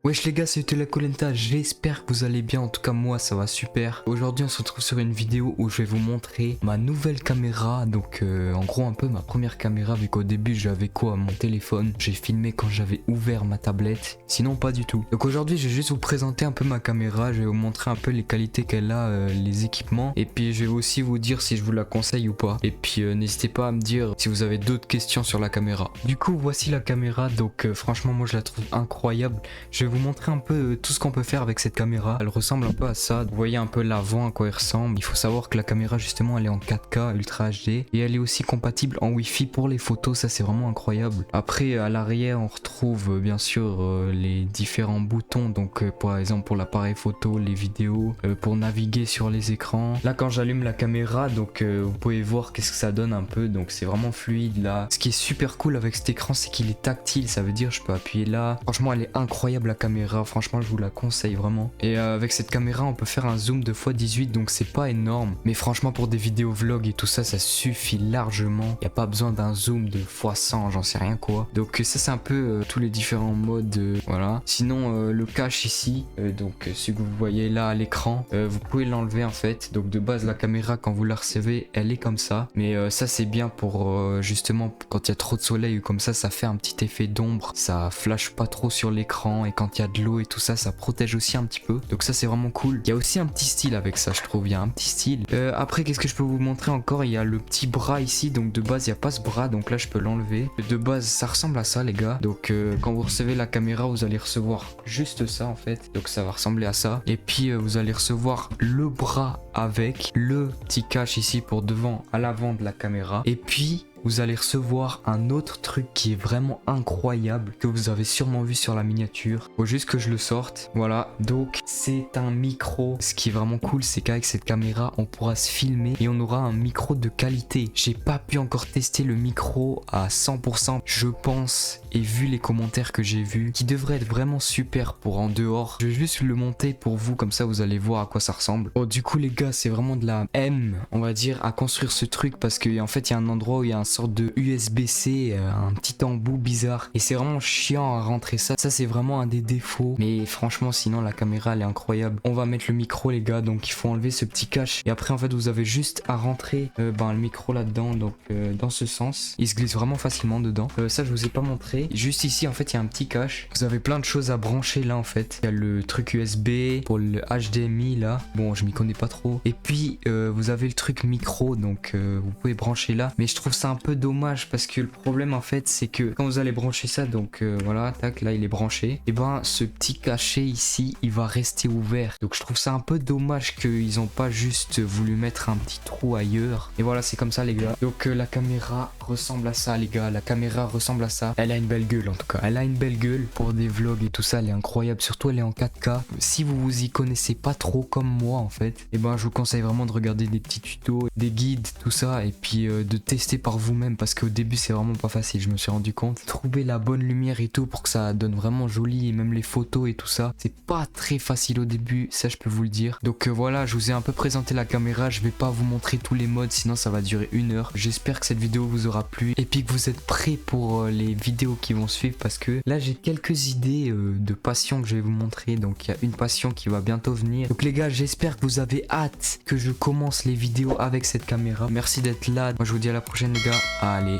Wesh les gars, c'était la Koh-Lanta, j'espère que vous allez bien, en tout cas moi ça va super. Aujourd'hui on se retrouve sur une vidéo où je vais vous montrer ma nouvelle caméra, donc en gros un peu ma première caméra vu qu'au début j'avais quoi, mon téléphone. J'ai filmé quand j'avais ouvert ma tablette, sinon pas du tout. Donc aujourd'hui je vais juste vous présenter un peu ma caméra, je vais vous montrer un peu les qualités qu'elle a, les équipements, et puis je vais aussi vous dire si je vous la conseille ou pas. Et puis n'hésitez pas à me dire si vous avez d'autres questions sur la caméra. Du coup voici la caméra, donc franchement moi je la trouve incroyable. Je vais vous montrer un peu tout ce qu'on peut faire avec cette caméra. Elle ressemble un peu à ça. Vous voyez un peu l'avant à quoi elle ressemble. Il faut savoir que la caméra justement elle est en 4K Ultra HD et elle est aussi compatible en Wi-Fi pour les photos. Ça c'est vraiment incroyable. Après à l'arrière on retrouve bien sûr les différents boutons. Donc par exemple pour l'appareil photo, les vidéos, pour naviguer sur les écrans. Là quand j'allume la caméra, donc vous pouvez voir qu'est-ce que ça donne un peu. Donc c'est vraiment fluide là. Ce qui est super cool avec cet écran, c'est qu'il est tactile. Ça veut dire je peux appuyer là. Franchement elle est incroyable la caméra, franchement je vous la conseille vraiment. Et avec cette caméra on peut faire un zoom de x18, donc c'est pas énorme, mais franchement pour des vidéos vlog et tout ça, ça suffit largement. Il n'y a pas besoin d'un zoom de x100, j'en sais rien quoi. Donc ça c'est un peu tous les différents modes, voilà. Sinon le cache ici, donc ce que vous voyez là à l'écran, vous pouvez l'enlever en fait. Donc de base la caméra quand vous la recevez elle est comme ça, mais ça c'est bien pour justement quand il y a trop de soleil ou comme ça fait un petit effet d'ombre, ça flash pas trop sur l'écran, et quand il y a de l'eau et tout ça, ça protège aussi un petit peu. Donc ça c'est vraiment cool. Il y a aussi un petit style avec ça, je trouve. Il y a un petit style. Après qu'est-ce que je peux vous montrer encore? Il y a le petit bras ici. Donc de base il n'y a pas ce bras, donc là je peux l'enlever. De base ça ressemble à ça les gars. Donc quand vous recevez la caméra, vous allez recevoir juste ça en fait. Donc ça va ressembler à ça. Et puis vous allez recevoir le bras avec le petit cache ici pour devant, à l'avant de la caméra. Et puis vous allez recevoir un autre truc qui est vraiment incroyable, que vous avez sûrement vu sur la miniature. Faut juste que je le sorte. Voilà, donc c'est un micro. Ce qui est vraiment cool, c'est qu'avec cette caméra on pourra se filmer et on aura un micro de qualité. J'ai pas pu encore tester le micro à 100%, je pense, et vu les commentaires que j'ai vus, qui devrait être vraiment super pour en dehors. Je vais juste le monter pour vous, comme ça vous allez voir à quoi ça ressemble. Bon du coup les gars, c'est vraiment de la M, on va dire, à construire ce truc, parce qu'en fait il y a un endroit où il y a un sorte de USB-C, un petit embout bizarre, et c'est vraiment chiant à rentrer ça. Ça c'est vraiment un des défauts, mais franchement sinon la caméra elle est incroyable. On va mettre le micro les gars, donc il faut enlever ce petit cache, et après en fait vous avez juste à rentrer le micro là-dedans, donc dans ce sens. Il se glisse vraiment facilement dedans. Ça je vous ai pas montré. Juste ici en fait il y a un petit cache. Vous avez plein de choses à brancher là en fait. Il y a le truc USB pour le HDMI là. Bon je m'y connais pas trop. Et puis vous avez le truc micro, donc vous pouvez brancher là. Mais je trouve ça un peu dommage parce que le problème en fait c'est que quand vous allez brancher ça, donc voilà, tac, là il est branché, et ben ce petit cachet ici il va rester ouvert. Donc je trouve ça un peu dommage qu'ils ont pas juste voulu mettre un petit trou ailleurs. Et voilà, c'est comme ça les gars. Donc la caméra ressemble à ça les gars, la caméra ressemble à ça. Elle a une belle gueule en tout cas, elle a une belle gueule pour des vlogs et tout ça, elle est incroyable, surtout elle est en 4K. Si vous vous y connaissez pas trop comme moi en fait, et ben je vous conseille vraiment de regarder des petits tutos, des guides, tout ça, et puis de tester par vous-même, parce qu'au début c'est vraiment pas facile, je me suis rendu compte. Trouver la bonne lumière et tout pour que ça donne vraiment joli, et même les photos et tout ça, c'est pas très facile au début, ça je peux vous le dire. Donc voilà, je vous ai un peu présenté la caméra, je vais pas vous montrer tous les modes sinon ça va durer 1 heure. J'espère que cette vidéo vous aura plu et puis que vous êtes prêts pour les vidéos qui vont suivre, parce que là j'ai quelques idées de passion que je vais vous montrer. Donc il y a une passion qui va bientôt venir. Donc les gars, j'espère que vous avez hâte que je commence les vidéos avec cette caméra. Merci d'être là, moi je vous dis à la prochaine les gars. Allez.